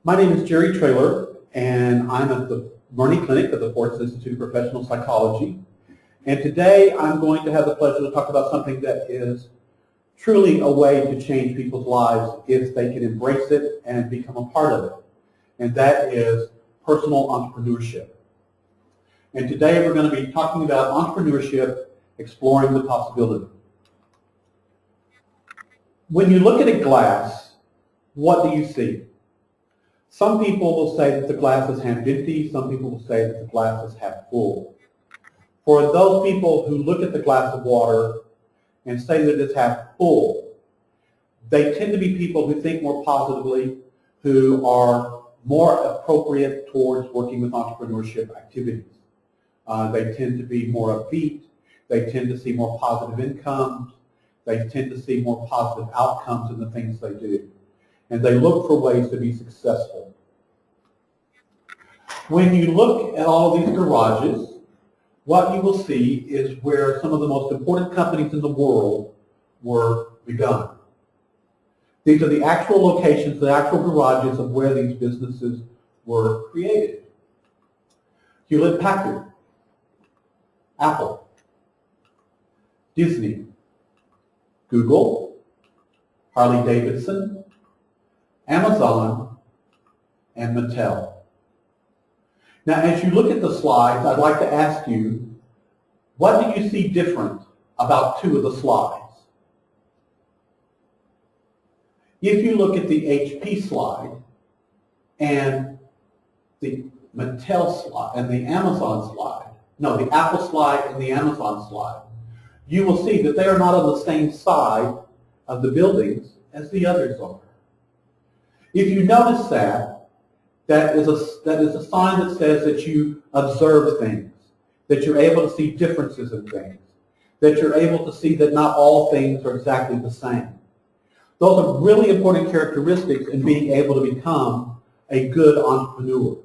My name is Jerry Traylor, and I'm at the Learning Clinic of the Forbes Institute of Professional Psychology. And today I'm going to have the pleasure to talk about something that is truly a way to change people's lives if they can embrace it and become a part of it. And that is personal entrepreneurship. And today we're going to be talking about entrepreneurship, exploring the possibility. When you look at a glass, what do you see? Some people will say that the glass is half empty. Some people will say that the glass is half full. For those people who look at the glass of water and say that it's half full, they tend to be people who think more positively, who are more appropriate towards working with entrepreneurship activities. They tend to be more upbeat. They tend to see more positive incomes. They tend to see more positive outcomes in the things they do. And they look for ways to be successful. When you look at all of these garages, what you will see is where some of the most important companies in the world were begun. These are the actual locations, the actual garages of where these businesses were created. Hewlett-Packard, Apple, Disney, Google, Harley-Davidson, Amazon, and Mattel. Now, as you look at the slides, I'd like to ask you, what do you see different about two of the slides? If you look at the HP slide and the Mattel slide and the Amazon slide, no, the Apple slide and the Amazon slide, you will see that they are not on the same side of the buildings as the others are. If you notice that is a sign that says that you observe things, that you're able to see differences in things, that you're able to see that not all things are exactly the same. Those are really important characteristics in being able to become a good entrepreneur.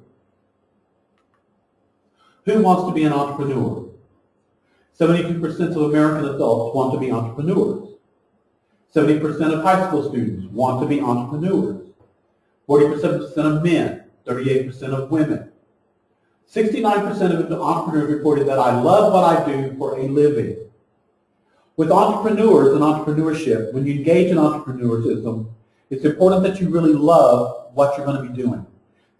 Who wants to be an entrepreneur? 72% of American adults want to be entrepreneurs. 70% of high school students want to be entrepreneurs. 47% of men, 38% of women. 69% of entrepreneurs reported that I love what I do for a living. With entrepreneurs and entrepreneurship, when you engage in entrepreneurism, it's important that you really love what you're going to be doing,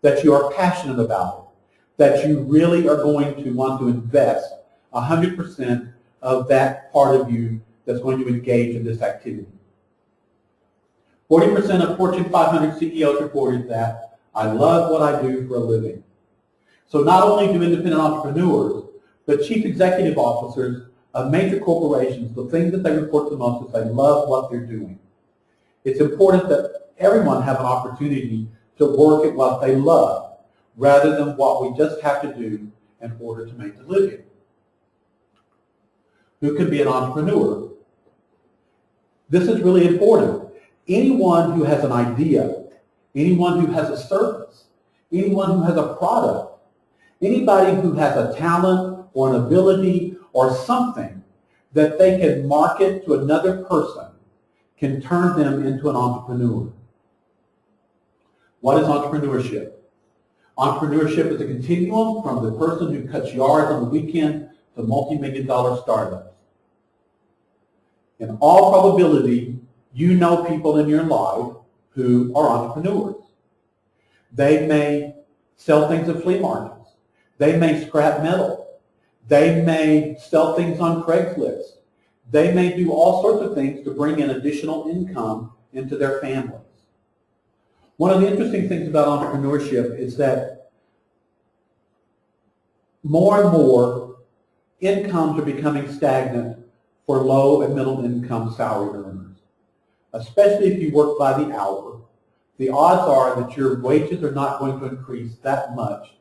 that you are passionate about it, that you really are going to want to invest 100% of that part of you that's going to engage in this activity. 40% of Fortune 500 CEOs reported that I love what I do for a living. So not only do independent entrepreneurs, but chief executive officers of major corporations, the thing that they report the most is they love what they're doing. It's important that everyone have an opportunity to work at what they love, rather than what we just have to do in order to make a living. Who can be an entrepreneur? This is really important. Anyone who has an idea, anyone who has a service, anyone who has a product, anybody who has a talent or an ability or something that they can market to another person can turn them into an entrepreneur. What is entrepreneurship? Entrepreneurship is a continuum from the person who cuts yards on the weekend to multi-million-dollar startups. In all probability, you know people in your life who are entrepreneurs. They may sell things at flea markets. They may scrap metal. They may sell things on Craigslist. They may do all sorts of things to bring in additional income into their families. One of the interesting things about entrepreneurship is that more and more incomes are becoming stagnant for low and middle income salary earners. Especially if you work by the hour, the odds are that your wages are not going to increase that much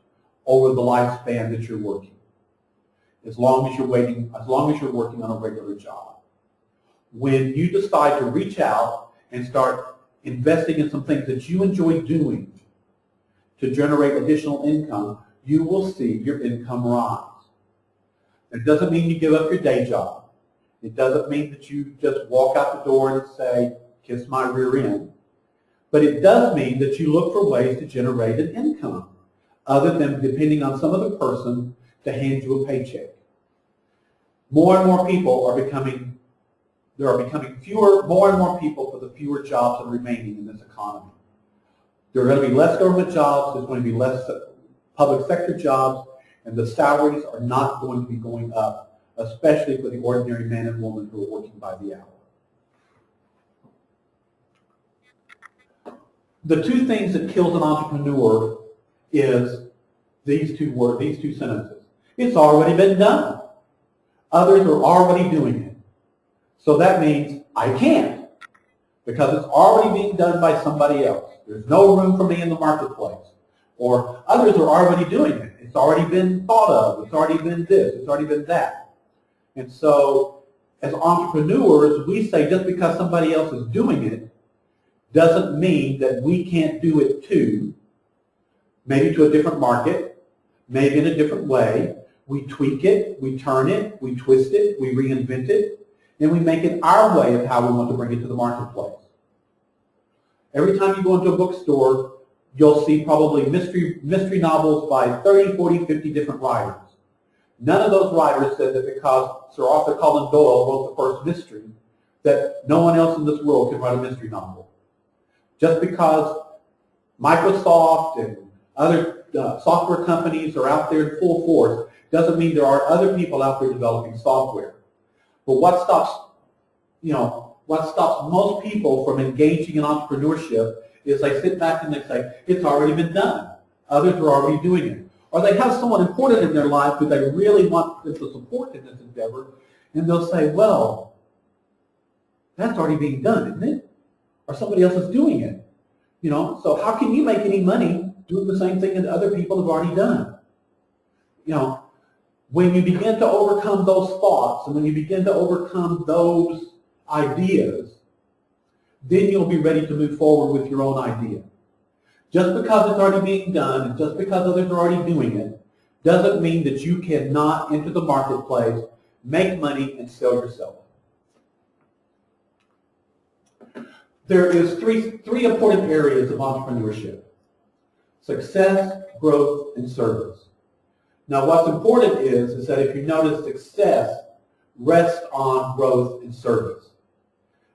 over the lifespan that you're working, as long as you're working on a regular job. When you decide to reach out and start investing in some things that you enjoy doing to generate additional income, you will see your income rise. It doesn't mean you give up your day job. It doesn't mean that you just walk out the door and say, kiss my rear end. But it does mean that you look for ways to generate an income other than depending on some other person to hand you a paycheck. More and more people are becoming, there are becoming more and more people for the fewer jobs that are remaining in this economy. There are going to be less government jobs, there's going to be less public sector jobs, and the salaries are not going to be going up, especially for the ordinary man and woman who are working by the hour. The two things that kills an entrepreneur is these two sentences. It's already been done. Others are already doing it. So that means I can't, because it's already being done by somebody else. There's no room for me in the marketplace. Or others are already doing it. It's already been thought of. It's already been this. It's already been that. And so as entrepreneurs, we say just because somebody else is doing it doesn't mean that we can't do it too, maybe to a different market, maybe in a different way. We tweak it, we turn it, we twist it, we reinvent it, and we make it our way of how we want to bring it to the marketplace. Every time you go into a bookstore, you'll see probably mystery novels by 30, 40, 50 different writers. None of those writers said that because Sir Arthur Conan Doyle wrote the first mystery, that no one else in this world can write a mystery novel. Just because Microsoft and other software companies are out there in full force doesn't mean there are other people out there developing software. But what stops most people from engaging in entrepreneurship is they sit back and they say, it's already been done. Others are already doing it. Or they have someone important in their life who they really want them to support in this endeavor, and they'll say, well, that's already being done, isn't it? Or somebody else is doing it. So how can you make any money doing the same thing that other people have already done? When you begin to overcome those thoughts and when you begin to overcome those ideas, then you'll be ready to move forward with your own idea. Just because it's already being done and just because others are already doing it doesn't mean that you cannot enter the marketplace, make money, and sell yourself. There is three important areas of entrepreneurship: success, growth, and service. Now what's important is that if you notice, success rests on growth and service.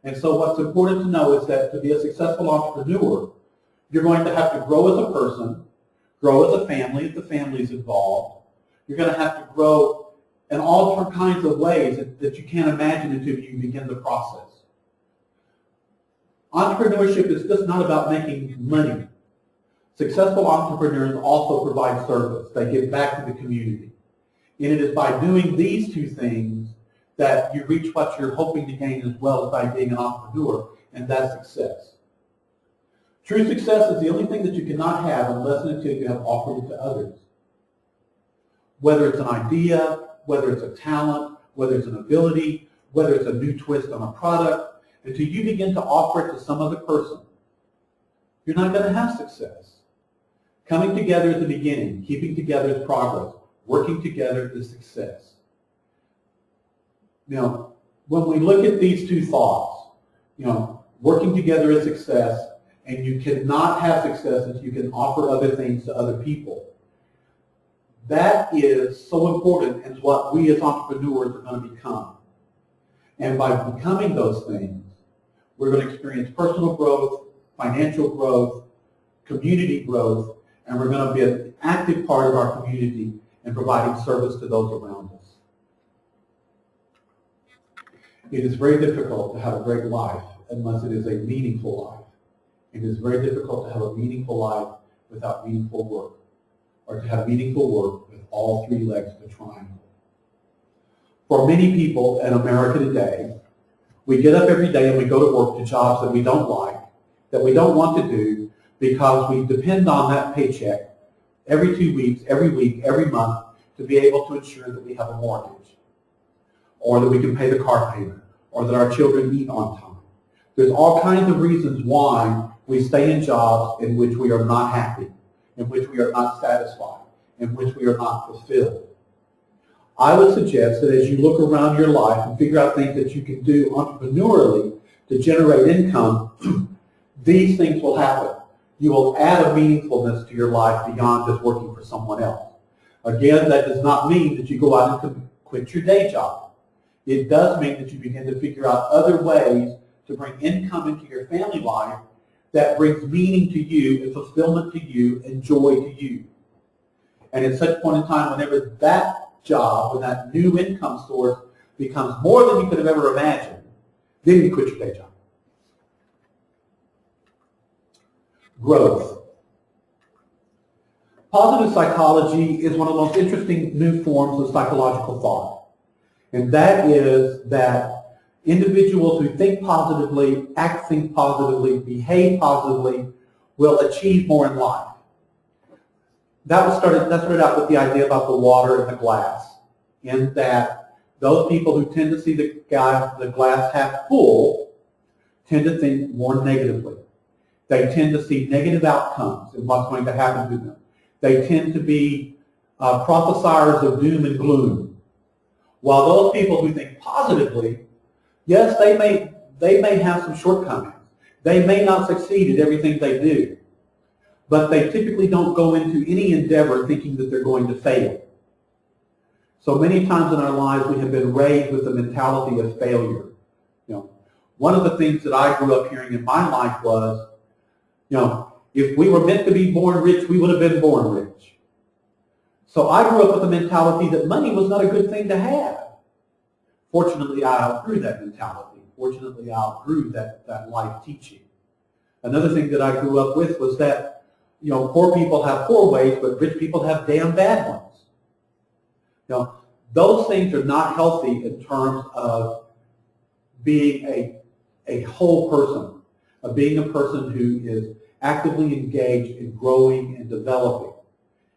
And so what's important to know is that to be a successful entrepreneur, you're going to have to grow as a person, grow as a family if the family is involved. You're going to have to grow in all different kinds of ways that you can't imagine until you begin the process. Entrepreneurship is just not about making money. Successful entrepreneurs also provide service. They give back to the community. And it is by doing these two things that you reach what you're hoping to gain as well as by being an entrepreneur, and that's success. True success is the only thing that you cannot have unless and until you have offered it to others. Whether it's an idea, whether it's a talent, whether it's an ability, whether it's a new twist on a product, until you begin to offer it to some other person, you're not going to have success. Coming together is the beginning. Keeping together is progress. Working together is success. Now, when we look at these two thoughts, working together is success, and you cannot have success until you can offer other things to other people. That is so important and what we as entrepreneurs are going to become. And by becoming those things, we're going to experience personal growth, financial growth, community growth, and we're going to be an active part of our community in providing service to those around us. It is very difficult to have a great life unless it is a meaningful life. It is very difficult to have a meaningful life without meaningful work, or to have meaningful work with all three legs of the triangle. For many people in America today, we get up every day and we go to work to jobs that we don't like, that we don't want to do, because we depend on that paycheck every 2 weeks, every week, every month to be able to ensure that we have a mortgage, or that we can pay the car payment, or that our children eat on time. There's all kinds of reasons why we stay in jobs in which we are not happy, in which we are not satisfied, in which we are not fulfilled. I would suggest that as you look around your life and figure out things that you can do entrepreneurially to generate income, these things will happen. You will add a meaningfulness to your life beyond just working for someone else. Again, that does not mean that you go out and quit your day job. It does mean that you begin to figure out other ways to bring income into your family life that brings meaning to you and fulfillment to you and joy to you. And at such point in time, whenever that job, when that new income source becomes more than you could have ever imagined, then you quit your day job. Growth. Positive psychology is one of the most interesting new forms of psychological thought. And that is that individuals who think positively, think positively, behave positively, will achieve more in life. That started out with the idea about the water in the glass, in that those people who tend to see the glass half full tend to think more negatively. They tend to see negative outcomes in what's going to happen to them. They tend to be prophesiers of doom and gloom. While those people who think positively, yes, they may have some shortcomings. They may not succeed at everything they do. But they typically don't go into any endeavor thinking that they're going to fail. So many times in our lives we have been raised with the mentality of failure. One of the things that I grew up hearing in my life was, if we were meant to be born rich, we would have been born rich. So I grew up with the mentality that money was not a good thing to have. Fortunately, I outgrew that mentality. Fortunately, I outgrew that life teaching. Another thing that I grew up with was that poor people have poor ways, but rich people have damn bad ones. Those things are not healthy in terms of being a whole person, of being a person who is actively engaged in growing and developing.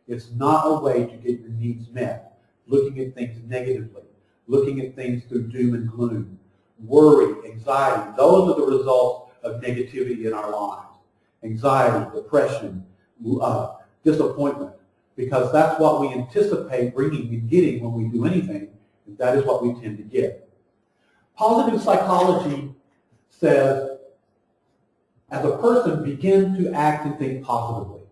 It's not a way to get your needs met, looking at things negatively, looking at things through doom and gloom. Worry, anxiety, those are the results of negativity in our lives. Anxiety, depression, disappointment, because that's what we anticipate bringing and getting when we do anything, and that is what we tend to get. Positive psychology says, as a person, begin to act and think positively.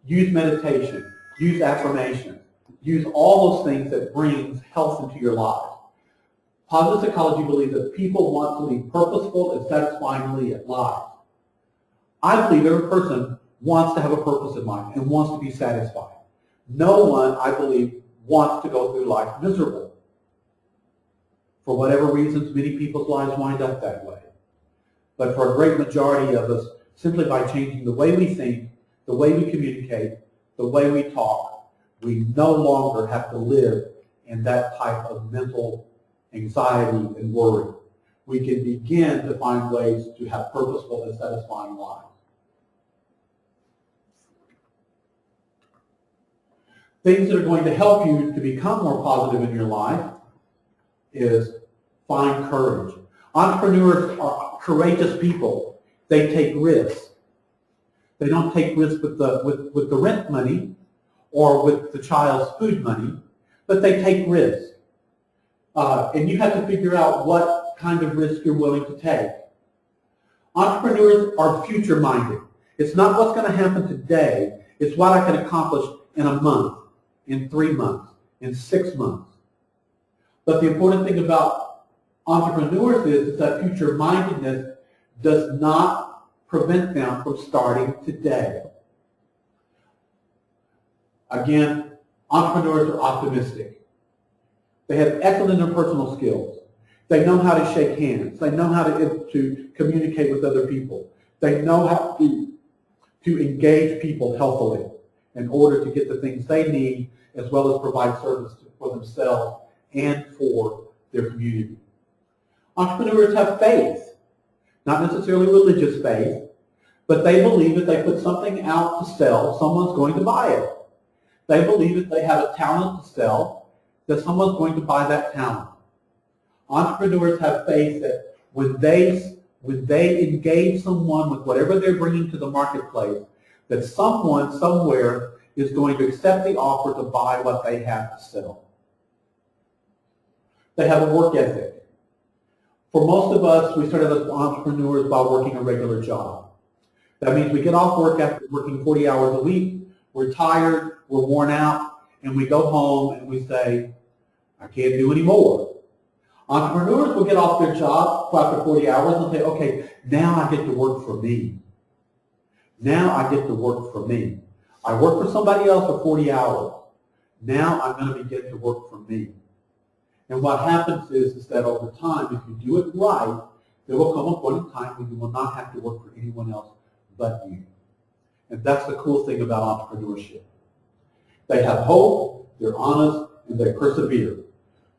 Use meditation, use affirmation, use all those things that brings health into your life. Positive psychology believes that people want to lead purposeful and satisfyingly at lives. I believe every person wants to have a purpose in life and wants to be satisfied. No one, I believe, wants to go through life miserable. For whatever reasons, many people's lives wind up that way. But for a great majority of us, simply by changing the way we think, the way we communicate, the way we talk, we no longer have to live in that type of mental anxiety and worry. We can begin to find ways to have purposeful and satisfying lives. Things that are going to help you to become more positive in your life is find courage. Entrepreneurs are courageous people. They take risks. They don't take risks with the rent money or with the child's food money, but they take risks. And you have to figure out what kind of risk you're willing to take. Entrepreneurs are future-minded. It's not what's going to happen today. It's what I can accomplish in a month, in 3 months, in 6 months. But the important thing about entrepreneurs is that future-mindedness does not prevent them from starting today. Again, entrepreneurs are optimistic. They have excellent interpersonal skills. They know how to shake hands. They know how to communicate with other people. They know how to engage people healthily in order to get the things they need, as well as provide service for themselves and for their community. Entrepreneurs have faith, not necessarily religious faith, but they believe if they put something out to sell, someone's going to buy it. They believe if they have a talent to sell, that someone's going to buy that talent. Entrepreneurs have faith that when they engage someone with whatever they're bringing to the marketplace, that someone somewhere is going to accept the offer to buy what they have to sell. They have a work ethic. For most of us, we started as entrepreneurs by working a regular job. That means we get off work after working 40 hours a week, we're tired, we're worn out, and we go home and we say, I can't do any more. Entrepreneurs will get off their job after 40 hours and say, okay, now I get to work for me. Now I get to work for me. I work for somebody else for 40 hours. Now I'm going to begin to work for me. And what happens is that over time, if you do it right, there will come a point in time when you will not have to work for anyone else but you. And that's the cool thing about entrepreneurship. They have hope, they're honest, and they persevere.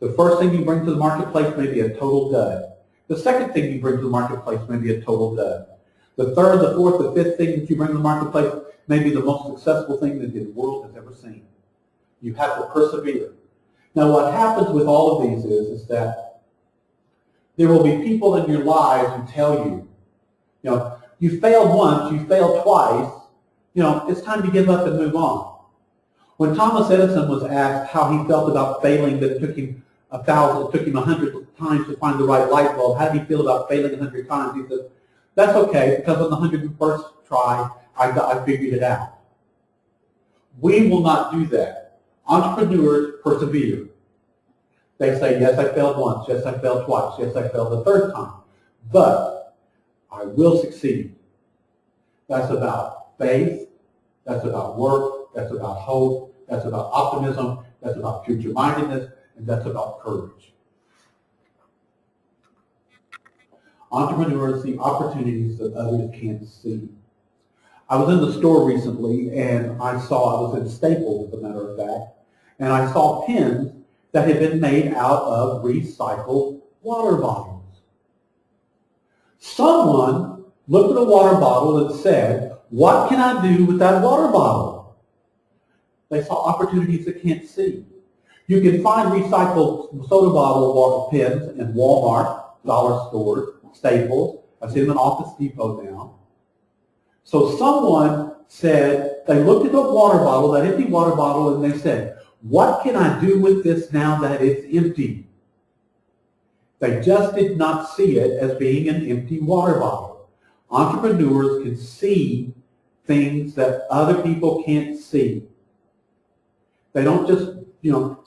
The first thing you bring to the marketplace may be a total dud. The second thing you bring to the marketplace may be a total dud. The third, the fourth, the fifth thing that you bring to the marketplace may be the most successful thing that the world has ever seen. You have to persevere. Now what happens with all of these is that there will be people in your lives who tell you, you failed once, you failed twice, it's time to give up and move on. When Thomas Edison was asked how he felt about failing, that it took him 100 times to find the right light bulb, how did he feel about failing 100 times? He said, that's okay, because on the 101st try, I figured it out. We will not do that. Entrepreneurs persevere. They say, yes, I failed once, yes, I failed twice, yes, I failed the third time, but I will succeed. That's about faith, that's about work, that's about hope, that's about optimism, that's about future-mindedness, and that's about courage. Entrepreneurs see opportunities that others can't see. I was in the store recently, and I was in Staples, as a matter of fact, and I saw pens that had been made out of recycled water bottles. Someone looked at a water bottle and said, what can I do with that water bottle? They saw opportunities they can't see. You can find recycled soda bottle water pens in Walmart, dollar stores, Staples. I've seen them in Office Depot now. So someone said, they looked at the water bottle, that empty water bottle, and they said, what can I do with this now that it's empty? They just did not see it as being an empty water bottle. Entrepreneurs can see things that other people can't see. They don't just,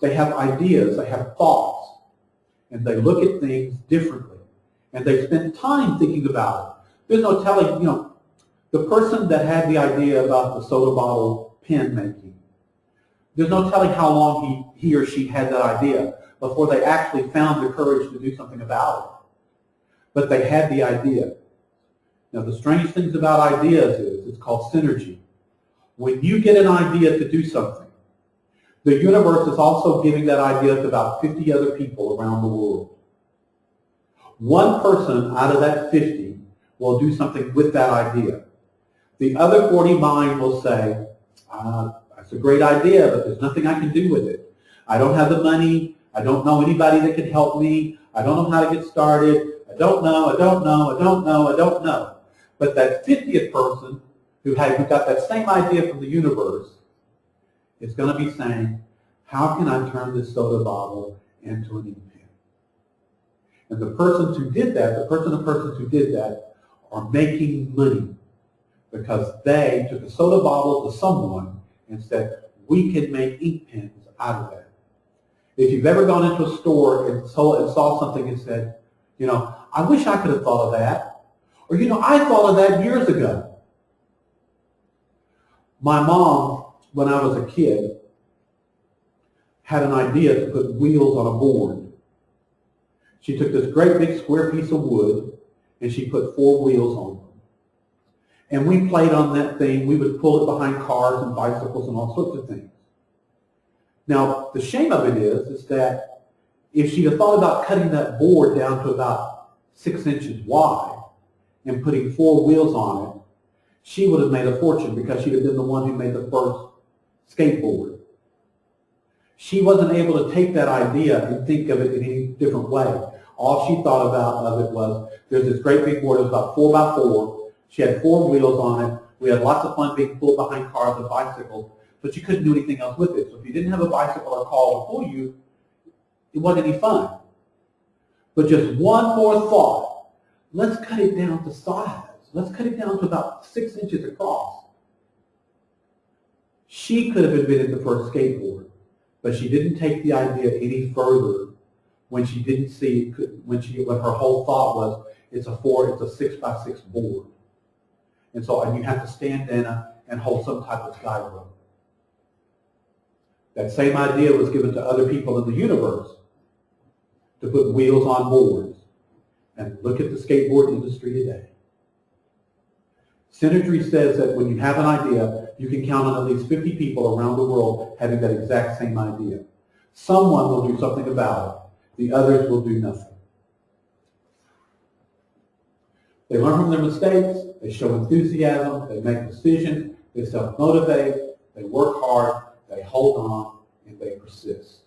they have ideas, they have thoughts, and they look at things differently, and they spend time thinking about it. There's no telling, the person that had the idea about the soda bottle pen making, there's no telling how long he or she had that idea before they actually found the courage to do something about it. But they had the idea. Now, the strange things about ideas is it's called synergy. When you get an idea to do something, the universe is also giving that idea to about 50 other people around the world. One person out of that 50 will do something with that idea. The other 49 will say, that's a great idea, but there's nothing I can do with it. I don't have the money. I don't know anybody that can help me. I don't know how to get started. I don't know. But that 50th person who got that same idea from the universe is going to be saying, how can I turn this soda bottle into an ink pen? And the persons who did that, are making money because they took a soda bottle to someone and said, we can make ink pens out of that. If you've ever gone into a store and saw something and said, I wish I could have thought of that. Or, I thought of that years ago. My mom, when I was a kid, had an idea to put wheels on a board. She took this great big square piece of wood and she put 4 wheels on them. And we played on that thing. We would pull it behind cars and bicycles and all sorts of things. Now, the shame of it is that if she'd have thought about cutting that board down to about 6 inches wide and putting 4 wheels on it, she would have made a fortune because she'd have been the one who made the first skateboard. She wasn't able to take that idea and think of it in any different way. All she thought about of it was, there's this great big board, it was about 4 by 4. She had 4 wheels on it. We had lots of fun being pulled behind cars and bicycles, but you couldn't do anything else with it. So if you didn't have a bicycle or car to pull you, it wasn't any fun. But just one more thought. Let's cut it down to size. Let's cut it down to about 6 inches across. She could have invented the first skateboard, but she didn't take the idea any further when she didn't see it, when her whole thought was, it's a 6 by 6 board. And you have to stand in and hold some type of guide rope. That same idea was given to other people in the universe to put wheels on boards. And look at the skateboard industry today. Synergy says that when you have an idea, you can count on at least 50 people around the world having that exact same idea. Someone will do something about it. The others will do nothing. They learn from their mistakes, they show enthusiasm, they make decisions, they self-motivate, they work hard, they hold on, and they persist.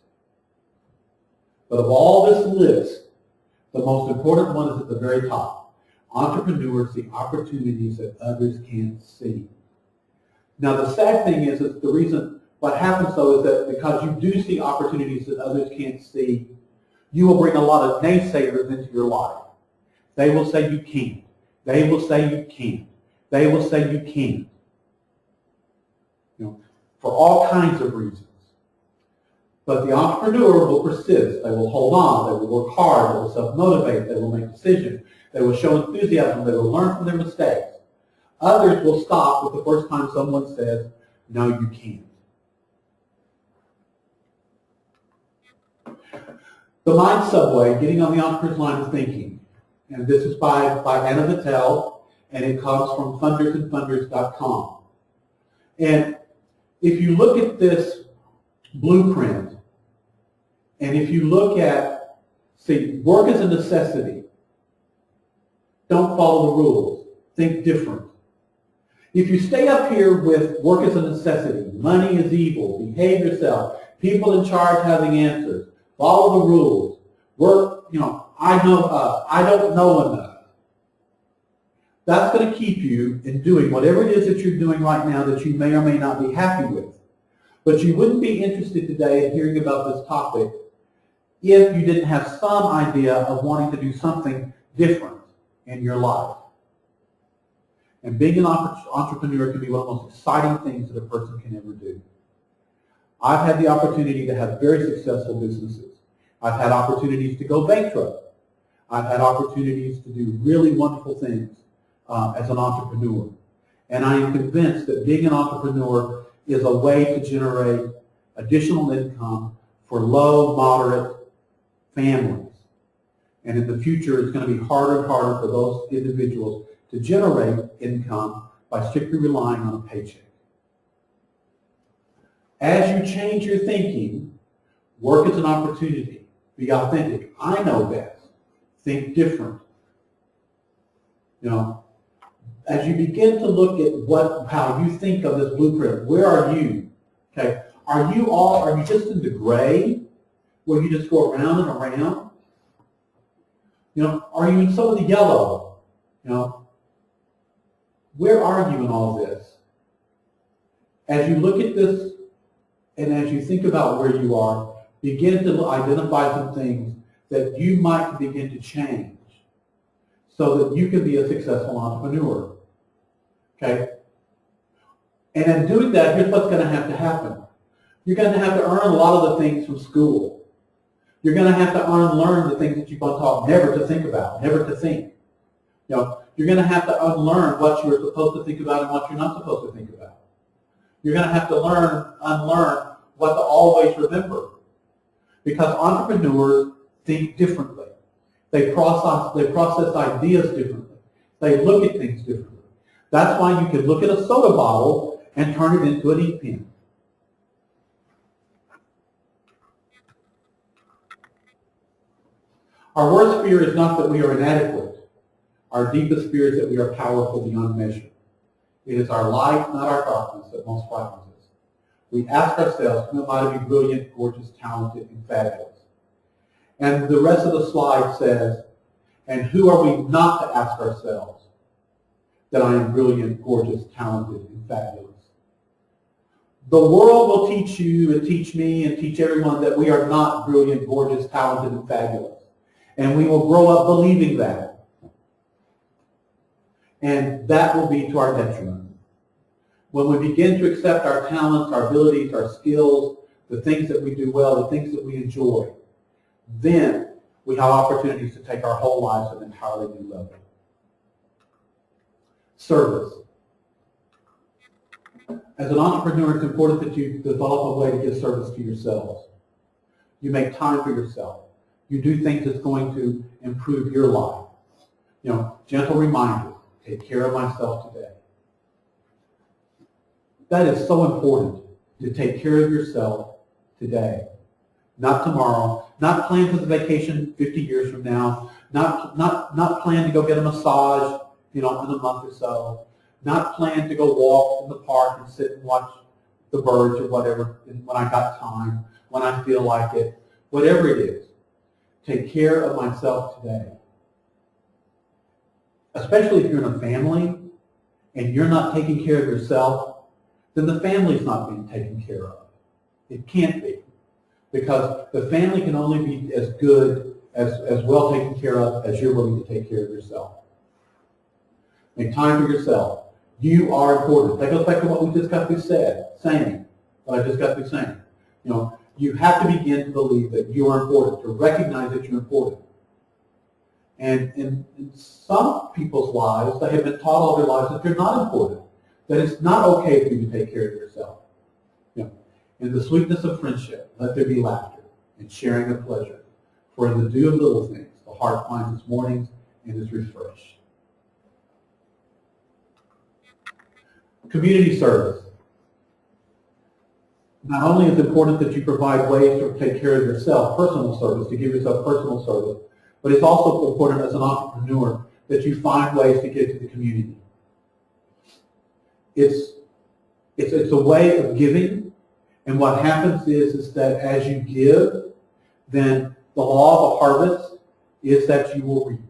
But of all this list, the most important one is at the very top. Entrepreneurs see opportunities that others can't see. Now the sad thing is that the reason what happens though is that because you do see opportunities that others can't see, you will bring a lot of naysayers into your life. They will say you can't. They will say you can't. They will say you can't. For all kinds of reasons. But the entrepreneur will persist. They will hold on. They will work hard. They will self-motivate. They will make decisions. They will show enthusiasm. They will learn from their mistakes. Others will stop with the first time someone says, no, you can't. The Mind Subway, getting on the entrepreneur's line of thinking. And this is by Anna Vittel, and it comes from fundersandfunders.com. And if you look at this blueprint, and if you look at, see, work is a necessity. Don't follow the rules. Think different. If you stay up here with work is a necessity, money is evil, behave yourself, people in charge having answers, follow the rules, work, I don't know enough. That's going to keep you in doing whatever it is that you're doing right now that you may or may not be happy with. But you wouldn't be interested today in hearing about this topic if you didn't have some idea of wanting to do something different in your life. And being an entrepreneur can be one of the most exciting things that a person can ever do. I've had the opportunity to have very successful businesses. I've had opportunities to go bankrupt. I've had opportunities to do really wonderful things as an entrepreneur. And I am convinced that being an entrepreneur is a way to generate additional income for low, moderate families. And in the future, it's going to be harder and harder for those individuals to generate income by strictly relying on a paycheck. As you change your thinking, work is an opportunity. Be authentic. I know best. Think different. As you begin to look at how you think of this blueprint, where are you? Okay, are you just in the gray, where you just go around and around? Are you in some of the yellow? Where are you in all this? As you look at this, and as you think about where you are, begin to identify some things that you might begin to change so that you can be a successful entrepreneur. Okay? And in doing that, here's what's going to have to happen. You're going to have to earn a lot of the things from school. You're going to have to unlearn the things that you've been taught never to think about, never to think. You're going to have to unlearn what you're supposed to think about and what you're not supposed to think about. You're going to have to unlearn what to always remember. Because entrepreneurs think differently. They process ideas differently. They look at things differently. That's why you can look at a soda bottle and turn it into an ink pen. Our worst fear is not that we are inadequate. Our deepest fear is that we are powerful beyond measure. It is our light, not our darkness, that most frightens us. We ask ourselves, who am I to be brilliant, gorgeous, talented, and fabulous? And the rest of the slide says, and who are we not to ask ourselves that I am brilliant, gorgeous, talented, and fabulous? The world will teach you and teach me and teach everyone that we are not brilliant, gorgeous, talented, and fabulous. And we will grow up believing that. And that will be to our detriment. When we begin to accept our talents, our abilities, our skills, the things that we do well, the things that we enjoy, then we have opportunities to take our whole lives to an entirely new level. Service. As an entrepreneur, it's important that you develop a way to give service to yourselves. You make time for yourself. You do things that's going to improve your life. You know, gentle reminders. Take care of myself today. That is so important, to take care of yourself today. Not tomorrow. Not plan for the vacation 50 years from now. Not plan to go get a massage, you know, in a month or so. Not plan to go walk in the park and sit and watch the birds or whatever when I got time, when I feel like it. Whatever it is, take care of myself today. Especially if you're in a family and you're not taking care of yourself, then the family's not being taken care of. It can't be. Because the family can only be as good, as well taken care of as you're willing to take care of yourself. Make time for yourself. You are important. That goes back to what we just got through saying. What I just got through saying. You know, you have to begin to believe that you are important, to recognize that you're important. And in some people's lives, they have been taught all their lives that they're not important, that it's not okay for you to take care of yourself. You know, in the sweetness of friendship, let there be laughter and sharing of pleasure. For in the dew of little things, the heart finds its mornings and is refreshed. Community service. Not only is it important that you provide ways to take care of yourself, personal service, to give yourself personal service, but it's also important as an entrepreneur that you find ways to give to the community. It's a way of giving, and what happens is that as you give, then the law of harvest is that you will reap.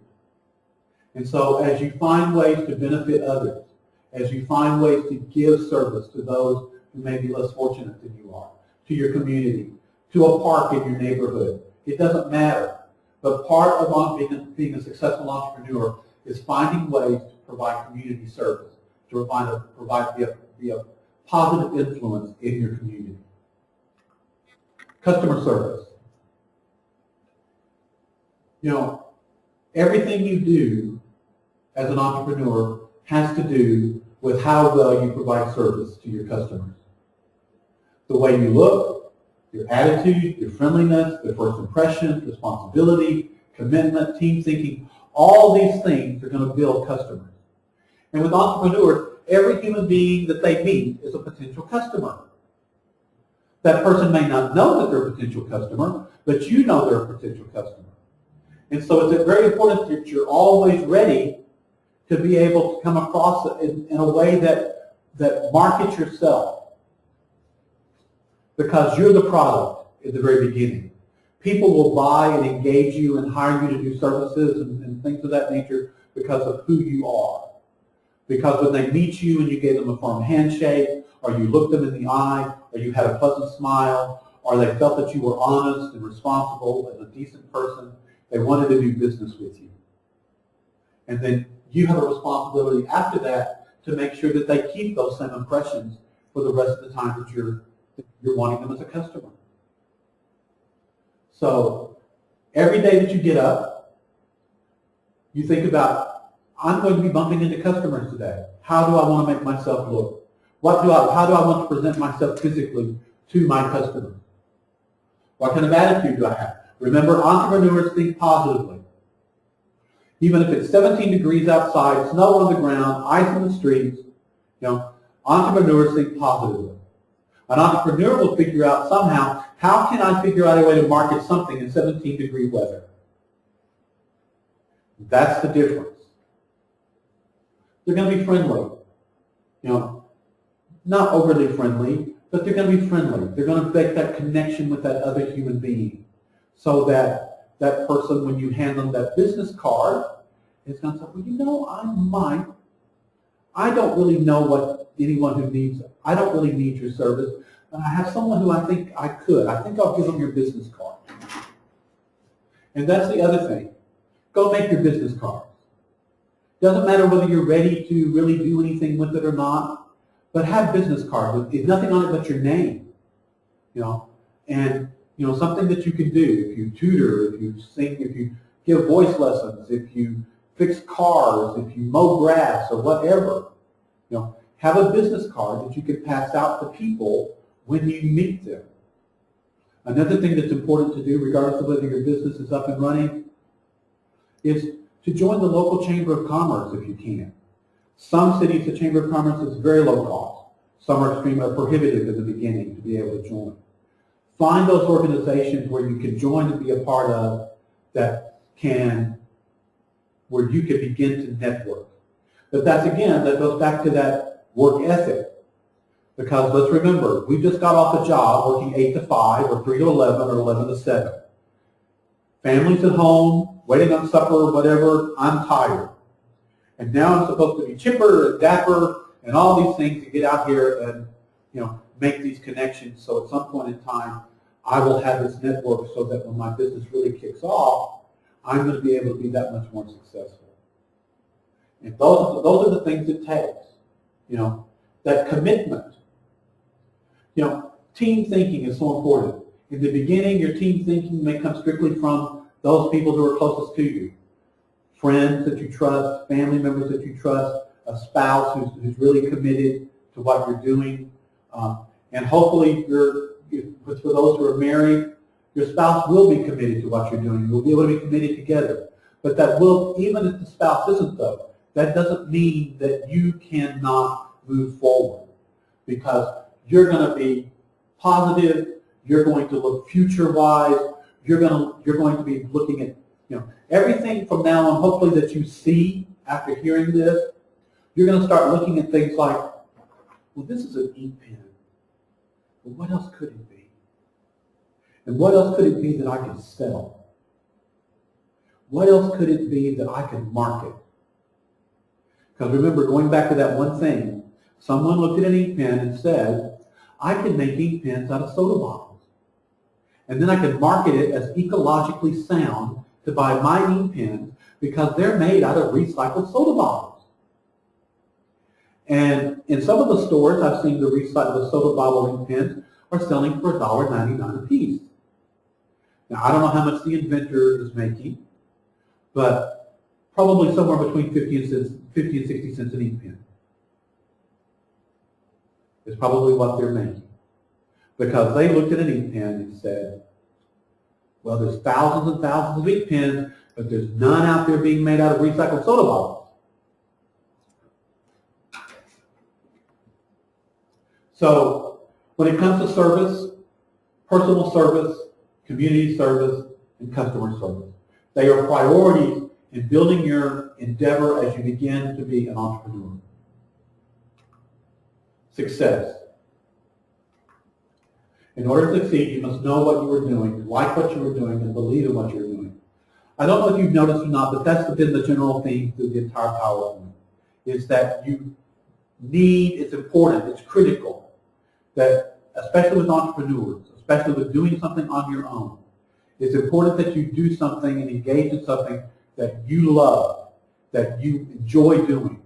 And so as you find ways to benefit others, as you find ways to give service to those who may be less fortunate than you are, to your community, to a park in your neighborhood, it doesn't matter. But part of being a successful entrepreneur is finding ways to provide community service, to be a positive influence in your community. Customer service. You know, everything you do as an entrepreneur has to do with how well you provide service to your customers. The way you look, your attitude, your friendliness, their first impressions, responsibility, commitment, team thinking, all these things are going to build customers. And with entrepreneurs, every human being that they meet is a potential customer. That person may not know that they're a potential customer, but you know they're a potential customer. And so it's very important that you're always ready to be able to come across it in a way that markets yourself. Because you're the product at the very beginning. People will buy and engage you and hire you to do services and things of that nature because of who you are. Because when they meet you and you gave them a firm handshake, or you looked them in the eye, or you had a pleasant smile, or they felt that you were honest and responsible and a decent person, they wanted to do business with you. And then you have a responsibility after that to make sure that they keep those same impressions for the rest of the time that you're wanting them as a customer. So every day that you get up, you think about, I'm going to be bumping into customers today. How do I want to make myself look? How do I want to present myself physically to my customers? What kind of attitude do I have? Remember, entrepreneurs think positively. Even if it's 17 degrees outside, snow on the ground, ice in the streets, entrepreneurs think positively. An entrepreneur will figure out somehow, how can I figure out a way to market something in 17-degree weather? That's the difference. They're going to be friendly. Not overly friendly, but they're going to be friendly. They're going to make that connection with that other human being so that that person, when you hand them that business card, is going to say, well, I don't really know what anyone who needs, I don't really need your service, but I have someone who I think I could. I think I'll give them your business card. And that's the other thing. Go make your business cards. Doesn't matter whether you're ready to really do anything with it or not, but have business cards. It's nothing on it but your name, and something that you can do. If you tutor, if you sing, if you give voice lessons, if you fix cars, if you mow grass or whatever, have a business card that you can pass out to people when you meet them. Another thing that's important to do, regardless of whether your business is up and running, is to join the local Chamber of Commerce if you can. Some cities, the Chamber of Commerce is very low cost. Some are extremely prohibitive in the beginning to be able to join. Find those organizations where you can join and be a part of where you can begin to network. But that goes back to that work ethic. Because let's remember, we just got off a job working 8 to 5 or 3 to 11 or 11 to 7. Families at home, waiting on supper or whatever, I'm tired. And now I'm supposed to be chipper and dapper and all these things to get out here and make these connections. So at some point in time, I will have this network so that when my business really kicks off, I'm going to be able to be that much more successful. And those are the things it takes. That commitment. Team thinking is so important. In the beginning, your team thinking may come strictly from those people who are closest to you. Friends that you trust, family members that you trust, a spouse who's really committed to what you're doing. And hopefully, for those who are married, your spouse will be committed to what you're doing. You'll be able to be committed together. But even if the spouse isn't though, that doesn't mean that you cannot move forward, because you're going to be positive, you're going to look future-wise, you're going to be looking at everything from now on, hopefully, that you see after hearing this. You're going to start looking at things like, well, this is an ink pen. Well, what else could it be? And what else could it be that I could sell? What else could it be that I could market? Because remember, going back to that one thing, someone looked at an ink pen and said, I can make ink pens out of soda bottles. And then I can market it as ecologically sound to buy my ink pens because they're made out of recycled soda bottles. And in some of the stores, I've seen the soda bottle ink pens are selling for $1.99 a piece. Now, I don't know how much the inventor is making, but probably somewhere between 50 and 60 cents an ink pen. Is probably what they're making. Because they looked at an ink pen and said, well, there's thousands and thousands of ink pens, but there's none out there being made out of recycled soda bottles. So when it comes to service, personal service, community service, and customer service, they are priorities in building your endeavor as you begin to be an entrepreneur. Success. In order to succeed, you must know what you are doing, like what you are doing, and believe in what you're doing. I don't know if you've noticed or not, but that's been the general theme through the entire PowerPoint, is that it's important, it's critical, that especially with entrepreneurs, especially with doing something on your own, it's important that you do something and engage in something that you love, that you enjoy doing.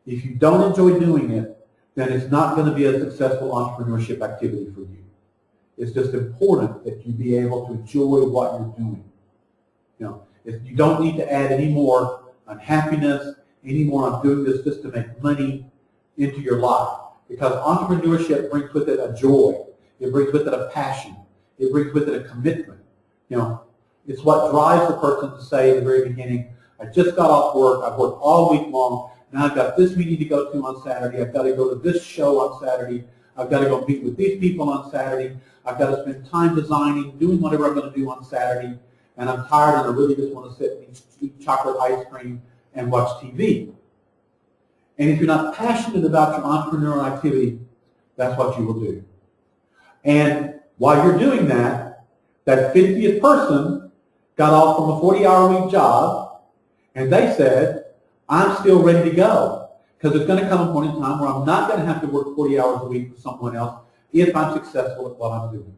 If you don't enjoy doing it, then it's not going to be a successful entrepreneurship activity for you. It's just important that you be able to enjoy what you're doing. If you don't need to add any more unhappiness, any more I'm doing this just to make money into your life. Because entrepreneurship brings with it a joy. It brings with it a passion. It brings with it a commitment. It's what drives the person to say at the very beginning, I just got off work, I've worked all week long, now I've got this meeting to go to on Saturday, I've got to go to this show on Saturday, I've got to go meet with these people on Saturday, I've got to spend time designing, doing whatever I'm going to do on Saturday, and I'm tired and I really just want to sit and eat chocolate ice cream and watch TV. And if you're not passionate about your entrepreneurial activity, that's what you will do. And while you're doing that, that 50th person got off from a 40-hour-a-week job, and they said, I'm still ready to go, because there's going to come a point in time where I'm not going to have to work 40 hours a week for someone else if I'm successful at what I'm doing.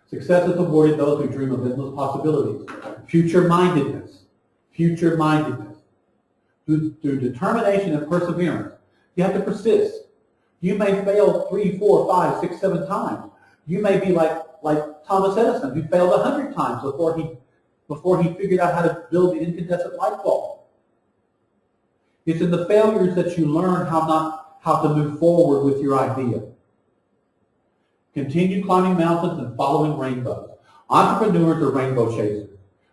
Success is awarded those who dream of endless possibilities. Future-mindedness. Future-mindedness. Through determination and perseverance, you have to persist. You may fail 3, 4, 5, 6, 7 times. You may be like Thomas Edison, who failed 100 times before he figured out how to build the incandescent light bulb. It's in the failures that you learn how to move forward with your idea. Continue climbing mountains and following rainbows. Entrepreneurs are rainbow chasers.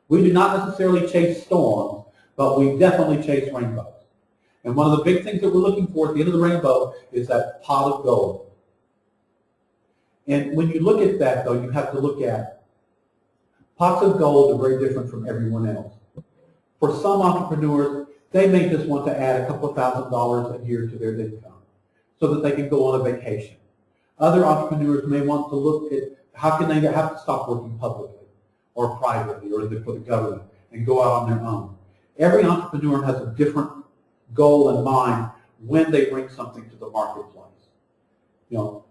We do not necessarily chase storms, but we definitely chase rainbows. And one of the big things that we're looking for at the end of the rainbow is that pot of gold. And when you look at that, though, you have to look at pots of gold are very different from everyone else. For some entrepreneurs, they may just want to add a couple of $1,000s a year to their income so that they can go on a vacation. Other entrepreneurs may want to look at how can they have to stop working publicly or privately or for the government and go out on their own. Every entrepreneur has a different goal in mind when they bring something to the marketplace. You know,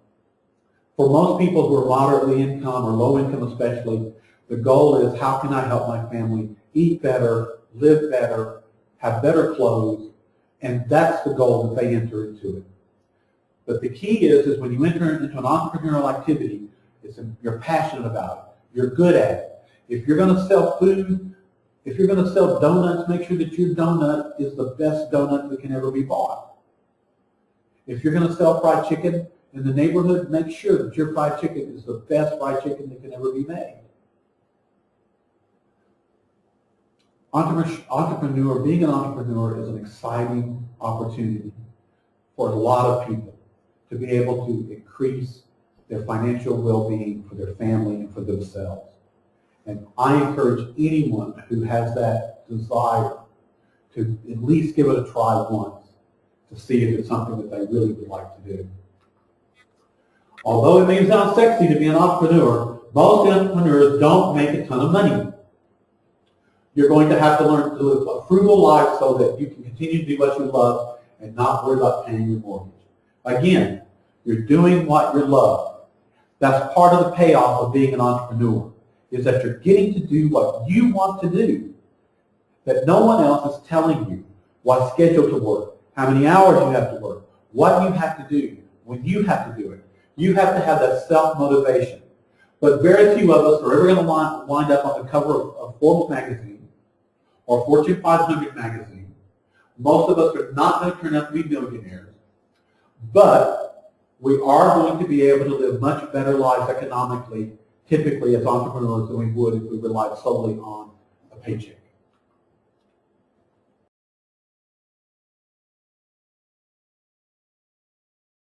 for most people who are moderately income or low income especially, the goal is how can I help my family eat better, live better, have better clothes, and that's the goal that they enter into it. But the key is when you enter into an entrepreneurial activity, you're passionate about it, you're good at it. If you're going to sell food, if you're going to sell donuts, make sure that your donut is the best donut that can ever be bought. If you're going to sell fried chicken in the neighborhood, make sure that your fried chicken is the best fried chicken that can ever be made. Being an entrepreneur is an exciting opportunity for a lot of people to be able to increase their financial well-being for their family and for themselves. And I encourage anyone who has that desire to at least give it a try once to see if it's something that they really would like to do. Although it may sound sexy to be an entrepreneur, most entrepreneurs don't make a ton of money. You're going to have to learn to live a frugal life so that you can continue to do what you love and not worry about paying your mortgage. Again, you're doing what you love. That's part of the payoff of being an entrepreneur, is that you're getting to do what you want to do, that no one else is telling you what schedule to work, how many hours you have to work, what you have to do, when you have to do it. You have to have that self-motivation. But very few of us are ever going to wind up on the cover of Forbes Magazine or Fortune 500 magazine. Most of us are not going to turn out to be millionaires, but we are going to be able to live much better lives economically, typically as entrepreneurs, than we would if we relied solely on a paycheck.